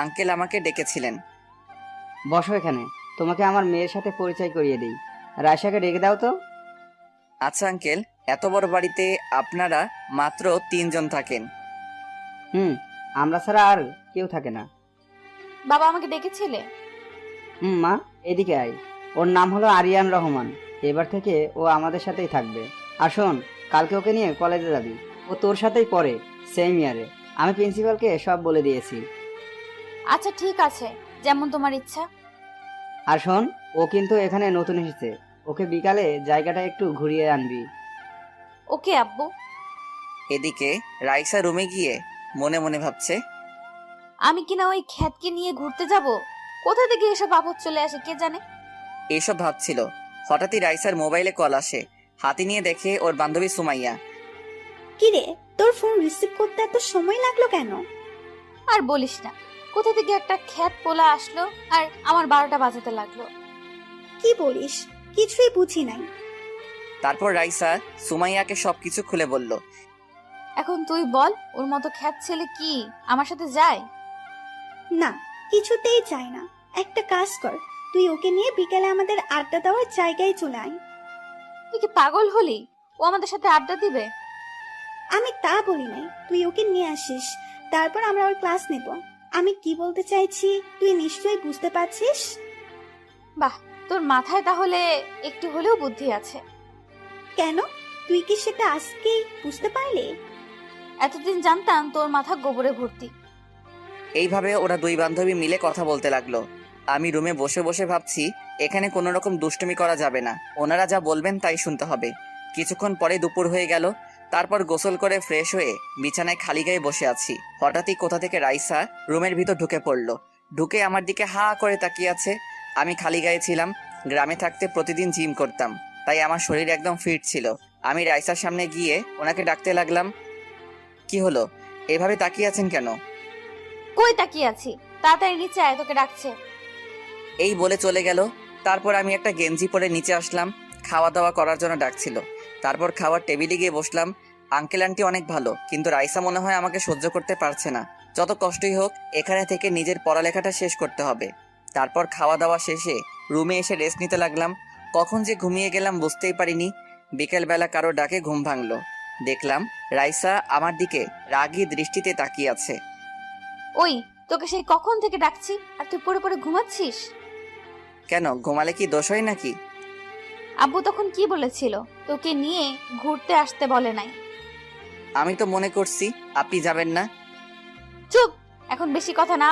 Uncle আমাকে ডেকেছিলেন। বসো এখানে, তোমাকে আমার মেয়ের সাথে পরিচয় করিয়ে দিই। রায়শাকে ডেকে দাও তো। আচ্ছা আঙ্কেল, এত বড় বাড়িতে আপনারা মাত্র 3জন থাকেন? হুম, আমরা ছাড়া আর কেউ থাকে না। বাবা আমাকে ডেকেছিলে? মা, এদিকে আয়। ওর নাম হলো আরিয়ান রহমান। এবার থেকে ও আমাদের সাথেই থাকবে। আর শোন, কালকে ওকে নিয়ে কলেজে যাবি। ও তোর সাথেই পড়ে, সেম ইয়ারে। আমি প্রিন্সিপালকে সব বলে দিয়েছি। আচ্ছা ঠিক আছে, যেমন তোমার ইচ্ছা। আর শোন, ও কিন্তু এখানে নতুন এসেছে। ওকে বিকালে জায়গাটা একটু ঘুরিয়ে আনবি। ওকে আব্বু। এদিকে রাইসা রুমে গিয়ে মনে মনে ভাবছে, আমি কিনা ওই খ্যাতকে নিয়ে ঘুরতে যাব? কোথা থেকে এসব আপদ চলে আসে কে জানে। এসব ভাবছিল। হঠাৎই রাইসার মোবাইলে কল আসে। হাতে নিয়ে দেখে ওর বান্ধবী সুমাইয়া। কিরে, তোর ফোন রিসিভ করতে এত সময় লাগলো কেন? আর বলিস না, কোথা থেকে একটা খ্যাত পোলা আসলো আর আমার 12টা বাজাতে লাগলো। কি বলিস? কিছুই বুঝি নাই। তারপর রাইসা সুমাইয়াকে সবকিছু খুলে বলল। এখন তুই বল, ওর মতো খ্যাত ছেলে কি আমার সাথে যায়? না, কিছুতেই চাই না। একটা কাজ কর, তুই ওকে নিয়ে বিকেলে আমাদের আড্ডা দেওয়ার জায়গায় চলে আয়। তুই কি পাগল হলি? ও আমাদের সাথে আড্ডা দিবে? আমি তা বলি নাই, তুই ওকে নিয়ে আসিস, তারপর আমরা ওর ক্লাস নেব। আমি কি বলতে চাইছি তুই নিশ্চয়ই বুঝতে পারছিস। বাহ, তোর মাথায় তাহলে একটু হলেও বুদ্ধি আছে। কেন, তুই কি সেটা আজকেই বুঝতে পারলি? এতদিন জানতাম তোর মাথা গোবরে ভর্তি। এইভাবে ওরা দুই বান্ধবী মিলে কথা বলতে লাগলো। আমি রুমে বসে বসে ভাবছি, এখানে কোনো রকম দুষ্টুমি করা যাবে না। ওনারা যা বলবেন তাই শুনতে হবে। কিছুক্ষণ পরে দুপুর হয়ে গেল। তারপর গোসল করে ফ্রেশ হয়ে বিছানায় খালি গায়ে বসে আছি। হঠাৎই কোথা থেকে রাইসা রুমের ভিতর ঢুকে পড়লো। ঢুকে আমার দিকে হা করে তাকিয়ে আছে। আমি খালি গায়ে ছিলাম। গ্রামে থাকতে প্রতিদিন জিম করতাম, তাই আমার শরীর একদম ফিট ছিল। আমি রাইসার সামনে গিয়ে ওনাকে ডাকতে লাগলাম। কি হলো, এভাবে তাকিয়ে আছেন কেন? কই তাকিয়ে আছি, তাড়াতাড়ি নিচে আয়, তোকে ডাকছে। এই বলে চলে গেল। তারপর আমি একটা গেঞ্জি পরে নিচে আসলাম। খাওয়া দাওয়া করার জন্য ডাকছিল। তারপর খাওয়ার টেবিলে গিয়ে বসলাম। আঙ্কেল আন্টি অনেক ভালো, কিন্তু রাইসা মনে হয় আমাকে সহ্য করতে পারছে না। যত কষ্টই হোক, এখানে থেকে নিজের পড়ালেখাটা শেষ করতে হবে। তারপর খাওয়া দাওয়া শেষে রুমে এসে রেস্ট নিতে লাগলাম। কখন যে ঘুমিয়ে গেলাম বুঝতেই পারিনি। বিকেলবেলা কারো ডাকে ঘুম ভাঙলো। দেখলাম রাইসা আমার দিকে রাগী দৃষ্টিতে তাকিয়ে আছে। ওই, তোকে সেই কখন থেকে ডাকছি আর তুই পড়ে পড়ে ঘুমাচ্ছিস? কেন, ঘুমালে কি দোষ হয় নাকি? আব্বু তখন কি বলেছিল? তোকে নিয়ে ঘুরতে আসতে বলে নাই। আমি তো মনে করছি আপনি যাবেন না। চুপ, এখন বেশি কথা না।